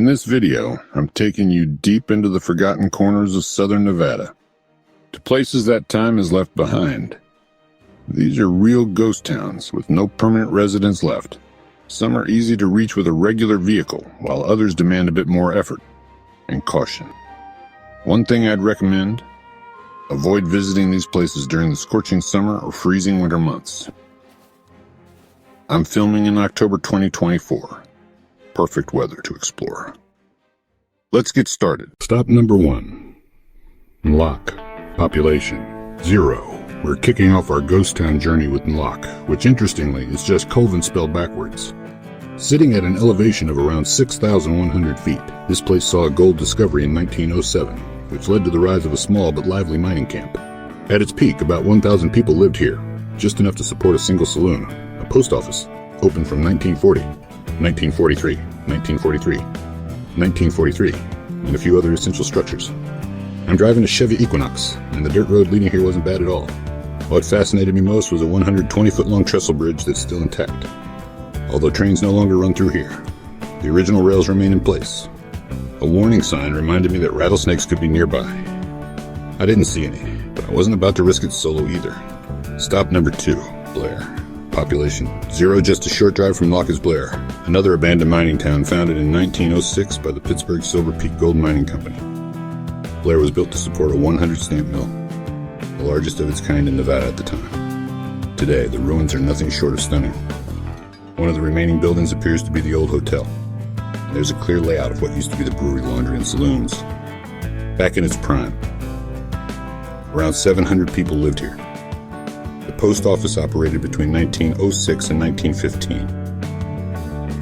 this video, I'm taking you deep into the forgotten corners of southern Nevada, to places that time has left behind. These are real ghost towns with no permanent residents left. Some are easy to reach with a regular vehicle, while others demand a bit more effort and caution. One thing I'd recommend: avoid visiting these places during the scorching summer or freezing winter months. I'm filming in October 2024. Perfect weather to explore. Let's get started. Stop number 1. Nlock. Population 0. We're kicking off our ghost town journey with Nlock, which interestingly is just Colvin spelled backwards. Sitting at an elevation of around 6,100 feet, this place saw a gold discovery in 1907, which led to the rise of a small but lively mining camp. At its peak, about 1,000 people lived here, just enough to support a single saloon, a post office, open from 1940, 1943, 1943, 1943, and a few other essential structures. I'm driving a Chevy Equinox, and the dirt road leading here wasn't bad at all. What fascinated me most was a 120-foot-long trestle bridge that's still intact. Although trains no longer run through here, the original rails remain in place. A warning sign reminded me that rattlesnakes could be nearby. I didn't see any, but I wasn't about to risk it solo either. Stop number 2, Blair. Population 0. Just a short drive from Nlock is Blair, another abandoned mining town founded in 1906 by the Pittsburgh Silver Peak Gold Mining Company. Blair was built to support a 100 stamp mill, the largest of its kind in Nevada at the time. Today, the ruins are nothing short of stunning. One of the remaining buildings appears to be the old hotel. There's a clear layout of what used to be the brewery, laundry, and saloons. Back in its prime, around 700 people lived here. The post office operated between 1906 and 1915.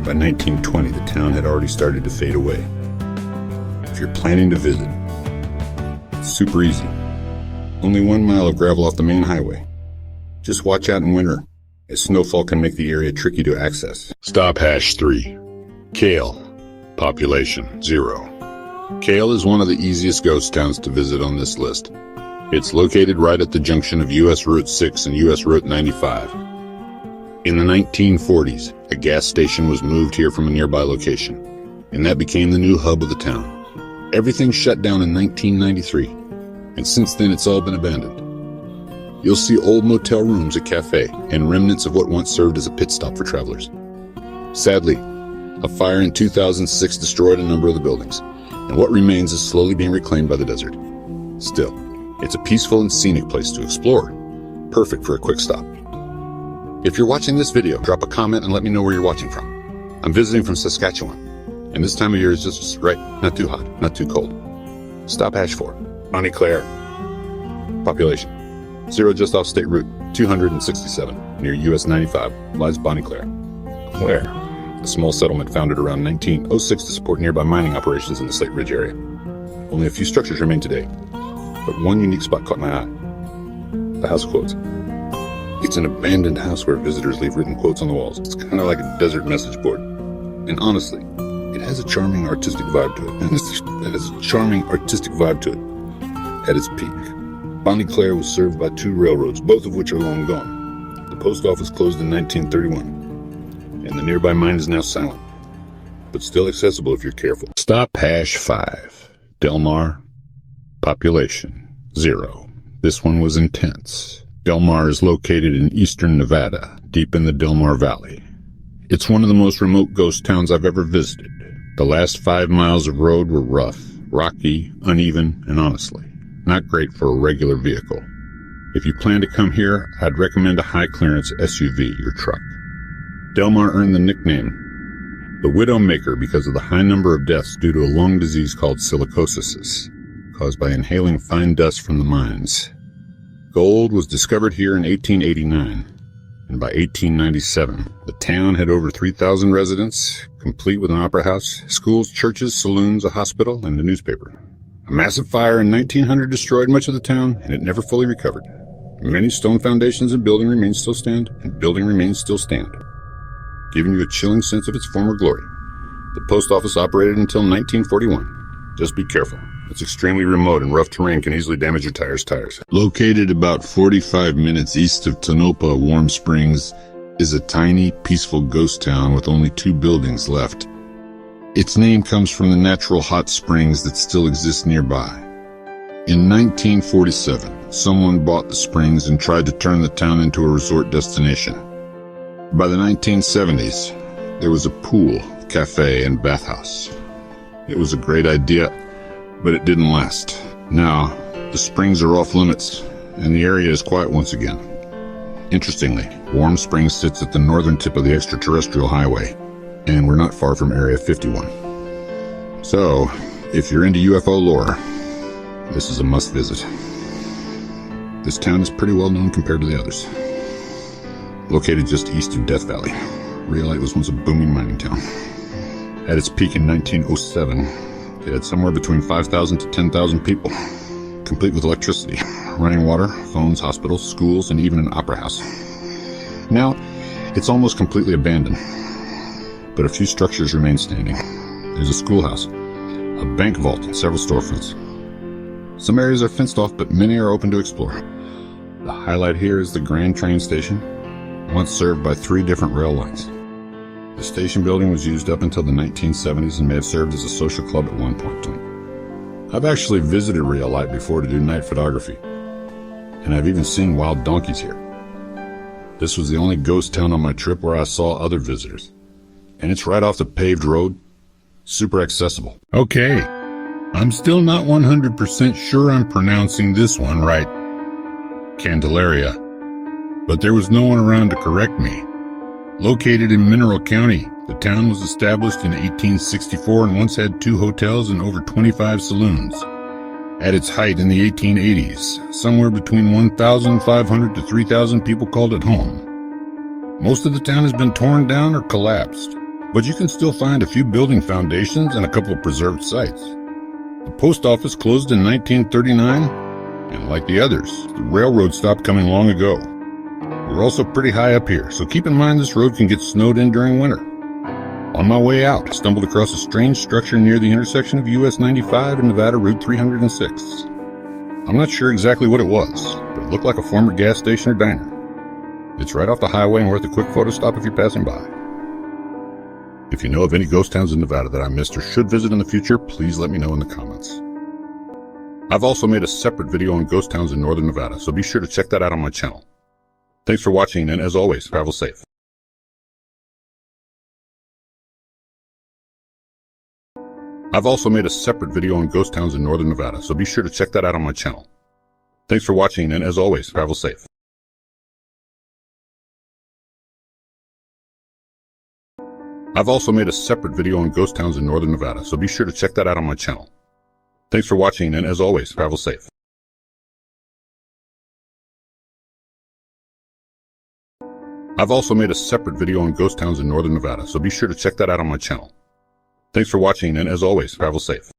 By 1920, the town had already started to fade away. If you're planning to visit, it's super easy. Only 1 mile of gravel off the main highway. Just watch out in winter, as snowfall can make the area tricky to access. Stop #3. Kale. Population 0. Kale is one of the easiest ghost towns to visit on this list. It's located right at the junction of US Route 6 and US Route 95. In the 1940s, a gas station was moved here from a nearby location, and that became the new hub of the town. Everything shut down in 1993, and since then it's all been abandoned. You'll see old motel rooms, a cafe, and remnants of what once served as a pit stop for travelers. Sadly, a fire in 2006 destroyed a number of the buildings, and what remains is slowly being reclaimed by the desert. Still, it's a peaceful and scenic place to explore, perfect for a quick stop. If you're watching this video, drop a comment and let me know where you're watching from. I'm visiting from Saskatchewan, and this time of year is just right, not too hot, not too cold. Stop #4, Bonnie Claire. Population 0. Just off State Route 267, near US 95, lies Bonnie Claire. Claire, a small settlement founded around 1906 to support nearby mining operations in the Slate Ridge area. Only a few structures remain today, but one unique spot caught my eye: the House of Quotes. It's an abandoned house where visitors leave written quotes on the walls. It's kind of like a desert message board. And honestly, it has a charming artistic vibe to it. At its peak, Bonnie Claire was served by 2 railroads, both of which are long gone. The post office closed in 1931, and the nearby mine is now silent, but still accessible if you're careful. Stop #5, Delmar. Population 0. This one was intense. Delmar is located in eastern Nevada, deep in the Delmar Valley. It's one of the most remote ghost towns I've ever visited. The last 5 miles of road were rough, rocky, uneven, and honestly, not great for a regular vehicle. If you plan to come here, I'd recommend a high-clearance SUV or truck. Delmar earned the nickname the Widowmaker because of the high number of deaths due to a lung disease called silicosis, caused by inhaling fine dust from the mines. Gold was discovered here in 1889, and by 1897, the town had over 3,000 residents, complete with an opera house, schools, churches, saloons, a hospital, and a newspaper. A massive fire in 1900 destroyed much of the town, and it never fully recovered. Many stone foundations and building remains still stand, giving you a chilling sense of its former glory. The post office operated until 1941. Just be careful. It's extremely remote and rough terrain can easily damage your tires. Located about 45 minutes east of Tonopah, Warm Springs is a tiny, peaceful ghost town with only 2 buildings left. Its name comes from the natural hot springs that still exist nearby. In 1947, someone bought the springs and tried to turn the town into a resort destination. By the 1970s, there was a pool, cafe, and bathhouse. It was a great idea, but it didn't last. Now, the springs are off limits, and the area is quiet once again. Interestingly, Warm Springs sits at the northern tip of the Extraterrestrial Highway, and we're not far from Area 51. So, if you're into UFO lore, this is a must visit. This town is pretty well known compared to the others. Located just east of Death Valley, Reallight was once a booming mining town. At its peak in 1907, it had somewhere between 5,000 to 10,000 people, complete with electricity, running water, phones, hospitals, schools, and even an opera house. Now, it's almost completely abandoned, but a few structures remain standing. There's a schoolhouse, a bank vault, and several storefronts. Some areas are fenced off, but many are open to explore. The highlight here is the Grand Train Station, once served by 3 different rail lines. The station building was used up until the 1970s and may have served as a social club at one point. I've actually visited Reallight before to do night photography, and I've even seen wild donkeys here. This was the only ghost town on my trip where I saw other visitors, and it's right off the paved road, super accessible. Okay, I'm still not 100% sure I'm pronouncing this one right, Candelaria, but there was no one around to correct me. Located in Mineral County, the town was established in 1864 and once had 2 hotels and over 25 saloons. At its height in the 1880s, somewhere between 1,500 to 3,000 people called it home. Most of the town has been torn down or collapsed, but you can still find a few building foundations and a couple of preserved sites. The post office closed in 1939, and like the others, the railroad stopped coming long ago. We're also pretty high up here, so keep in mind this road can get snowed in during winter. On my way out, I stumbled across a strange structure near the intersection of US 95 and Nevada Route 306. I'm not sure exactly what it was, but it looked like a former gas station or diner. It's right off the highway and worth a quick photo stop if you're passing by. If you know of any ghost towns in Nevada that I missed or should visit in the future, please let me know in the comments. I've also made a separate video on ghost towns in northern Nevada, so be sure to check that out on my channel. Thanks for watching, and as always, travel safe. I've also made a separate video on ghost towns in northern Nevada, so be sure to check that out on my channel. Thanks for watching, and as always, travel safe. I've also made a separate video on ghost towns in northern Nevada, so be sure to check that out on my channel. Thanks for watching, and as always, travel safe. I've also made a separate video on ghost towns in northern Nevada, so be sure to check that out on my channel. Thanks for watching, and as always, travel safe.